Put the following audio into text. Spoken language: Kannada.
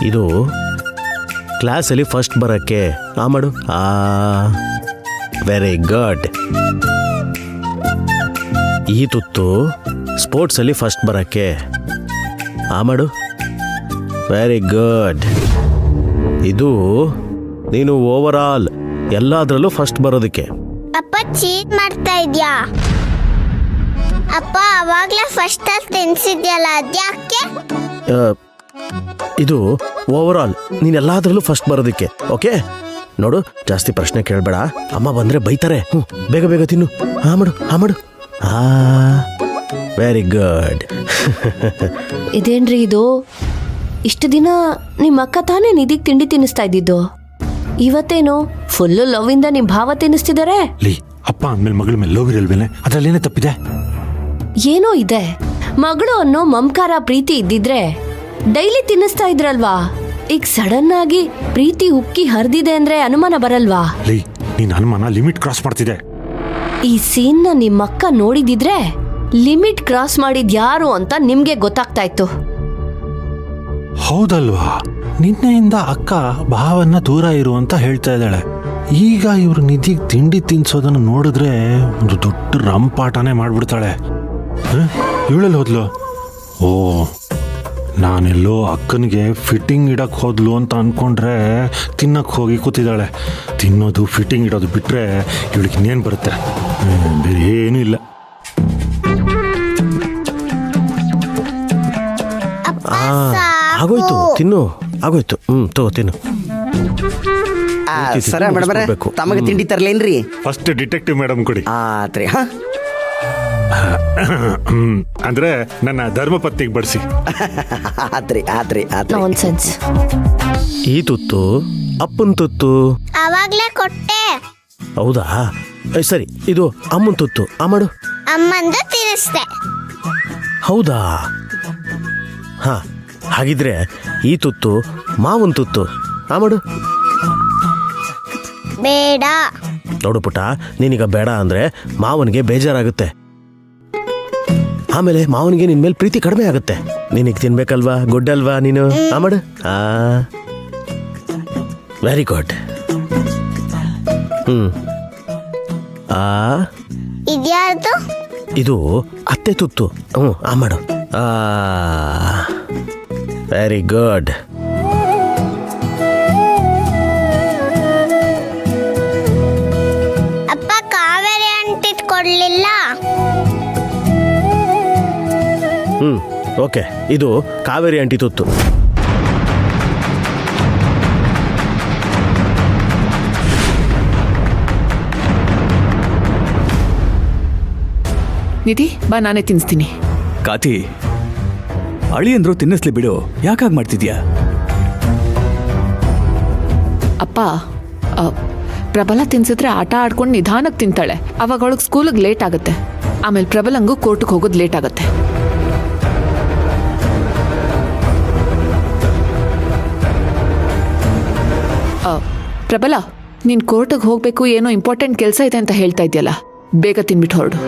ಇದು ಕ್ಲಾಸಲ್ಲಿ ಫಸ್ಟ್ ಬರೋಕ್ಕೆ ಆ ಮಾಡು. Very good. ಈ ತುತ್ತು ಸ್ಪೋರ್ಟ್ಸಲ್ಲಿ ಫಸ್ಟ್ ಬರೋಕ್ಕೆ ಆ ಮಾಡು. Very good. ಇದು ನೀನು ಓವರ್ ಆಲ್ ಎಲ್ಲದರಲ್ಲೂ ಫಸ್ಟ್ ಬರೋದಕ್ಕೆ. ಅಪ್ಪ ಚೀಟ್ ಮಾಡ್ತಾ ಇದ್ಯಾ? ಅಪ್ಪ ಅವಾಗ್ಲೇ ಫಸ್ಟ್ ಅಲ್ಲಿ ತಿನ್ಸಿದ್ಯಲ್ಲ, ಅದ್ಯಾಕೆ? ಇದು ಓವರ್ ಆಲ್ ನೀನು ಎಲ್ಲದರಲ್ಲೂ ಫಸ್ಟ್ ಬರೋದಕ್ಕೆ. ಓಕೆ ನೋಡು, ಜಾಸ್ತಿ ಪ್ರಶ್ನೆ ಕೇಳಬೇಡ, ಅಮ್ಮ ಬಂದ್ರೆ ಬೈತಾರೆ. ಬೇಗ ಬೇಗ ತಿನ್ನು. ಮಾಡು. Very good. ಇದೇನ್ರಿ ಇದು? ಇಷ್ಟು ದಿನ ನಿಮ್ಮ ಅಕ್ಕ ತಾನೇ ನಿಧಿಗೆ ತಿಂಡಿ ತಿನ್ನಿಸ್ತಾ ಇದ್ದಿದ್ದು, ಇವತ್ತೇನು ಫುಲ್ಲು ಲವ್ ಇಂದ ನಿಮ್ ಭಾವ ತಿನ್ನಿಸ್ತಿದ್ದಾರೆ? ಅಪ್ಪ ಅಂದ್ಮೇಲೆ ಮಗಳ ಮೇಲೆ ಲವ್ ಇರಲ್ವೇನೆ, ಅದ್ರಲ್ಲೇನೇ ತಪ್ಪಿದೆ? ಏನೋ ಇದೆ. ಮಗಳು ಅನ್ನೋ ಮಮಕಾರ ಪ್ರೀತಿ ಇದ್ದಿದ್ರೆ ಡೈಲಿ ತಿನ್ನಿಸ್ತಾ ಇದ್ರಲ್ವಾ? ಈಗ ಸಡನ್ ಆಗಿ ಪ್ರೀತಿ ಉಕ್ಕಿ ಹರಿದಿದೆ ಅಂದ್ರೆ ಅನುಮಾನ ಬರಲ್ವಾ? ನೀನ್ ಅನುಮಾನ ಲಿಮಿಟ್ ಕ್ರಾಸ್ ಮಾಡ್ತಿದೆ. ಈ ಸೀನ್ ನ ನಿಮ್ಮಕ್ಕ ನೋಡಿದಿದ್ರೆ ಲಿಮಿಟ್ ಕ್ರಾಸ್ ಮಾಡಿದ್ ಯಾರು ಅಂತ ನಿಮ್ಗೆ ಗೊತ್ತಾಗ್ತಾ ಇತ್ತು. ಹೌದಲ್ವಾ? ನಿನ್ನೆಯಿಂದ ಅಕ್ಕ ಭಾವನ್ನ ದೂರ ಇರು ಅಂತ ಹೇಳ್ತಾ ಇದ್ದಾಳೆ. ಈಗ ಇವ್ರು ನಿಧಿಗೆ ತಿಂಡಿ ತಿನ್ಸೋದನ್ನು ನೋಡಿದ್ರೆ ಒಂದು ದೊಡ್ಡ ರಂಪಾಟನೇ ಮಾಡ್ಬಿಡ್ತಾಳೆ. ಇವಳಲ್ಲಿ ಹೋದ್ಲು? ಓ, ನಾನೆಲ್ಲೋ ಅಕ್ಕನಿಗೆ ಫಿಟ್ಟಿಂಗ್ ಇಡಕ್ ಹೋದ್ಲು ಅಂತ ಅನ್ಕೊಂಡ್ರೆ ತಿನ್ನಕ್ ಹೋಗಿ ಕೂತಿದ್ದಾಳೆ. ತಿನ್ನೋದು ಫಿಟ್ಟಿಂಗ್ ಇಡೋದು ಬಿಟ್ರೆ ಇವಳಿಗೆ ಇನ್ನೇನು ಬರುತ್ತೆ? ಬೇರೆ ಏನೂ ಇಲ್ಲ. ಆಗೋಯ್ತು, ತಿನ್ನು. ಆಗೋಯ್ತು. ತಗೋ ತಿನ್ನು. ಸರ ಮೇಡಮ್, ತಮಗೆ ತಿಂಡಿ ತರ್ಲೇನ್ರಿ? ಫಸ್ಟ್ ಡಿಟೆಕ್ಟಿವ್ ಮೇಡಮ್ ಕೊಡಿ. ಆತ್ರಿ. ಅಂದ್ರೆ ನನ್ನ ಧರ್ಮಪತ್ನಿಗೆ ಬಡಿಸಿ. ಆತ್ರಿ. ನಾನ್ಸೆನ್ಸ್. ಈ ತುತ್ತು ಅಪ್ಪನ ತುತ್ತು. ಅವಾಗ್ಲೇ ಕೊಟ್ಟೆ. ಹೌದಾ? ಸರಿ, ಇದು ಅಮ್ಮನ ತುತ್ತು. ಮಾಡು. ಅಮ್ಮಂದು ತಿನ್ನಿಸ್ದೆ. ಹೌದಾ? ಹಾ, ಹಾಗಿದ್ರೆ ಈ ತುತ್ತು ಮಾವನ್ ತುತ್ತು. ಮಾಡು. ಬೇಡ. ನೋಡು ಪುಟ್ಟ, ನೀನೀಗ ಬೇಡ ಅಂದ್ರೆ ಮಾವನಿಗೆ ಬೇಜಾರಾಗುತ್ತೆ. ಆಮೇಲೆ ಮಾವನಿಗೆ ನಿನ್ ಮೇಲೆ ಪ್ರೀತಿ ಕಡಿಮೆ ಆಗುತ್ತೆ. ನಿನಗೆ ತಿನ್ಬೇಕಲ್ವಾ? ಗುಡ್ ಅಲ್ವಾ ನೀನು? ಮಾಡು. Very good. ಇದ್ಯಾರ್ದು? ಇದು ಅತ್ತೆ ತುತ್ತು. ಮಾಡು. Very good. ಅಪ್ಪ ಕಾವೇರಿ ಅಂಟಿದ್ ಕೊಡ್ಲಿಲ್ಲ. ಓಕೆ, ಇದು ಕಾವೇರಿ ಆಂಟಿ ತುತ್ತು. ನಿಧಿ ಬಾ, ನಾನೇ ತಿನ್ನಿಸ್ತೀನಿ. ಕಾತಿ, ಅಳಿ ಅಂದ್ರು ತಿನ್ನಿಸ್ಲಿ ಬಿಡು, ಯಾಕಾಗ್ ಮಾಡ್ತಿದ್ಯಾ? ಅಪ್ಪ, ಪ್ರಬಲ ತಿನ್ಸಿದ್ರೆ ಆಟ ಆಡ್ಕೊಂಡು ನಿಧಾನಕ್ಕೆ ತಿಂತಾಳೆ. ಅವಾಗ ಅವಳಿಗೆ ಸ್ಕೂಲಿಗೆ ಲೇಟ್ ಆಗುತ್ತೆ. ಆಮೇಲೆ ಪ್ರಬಲಂಗೂ ಕೋರ್ಟ್ಗೆ ಹೋಗೋದು ಲೇಟ್ ಆಗುತ್ತೆ. ಪ್ರಬಲ, ನೀನು ಕೋರ್ಟಿಗೆ ಹೋಗ್ಬೇಕು, ಏನೋ ಇಂಪಾರ್ಟೆಂಟ್ ಕೆಲಸ ಇದೆ ಅಂತ ಹೇಳ್ತಾ ಇದೆಯಲ್ಲ, ಬೇಗ ತಿನ್ಬಿಟ್ಟು ಹೊರಡು.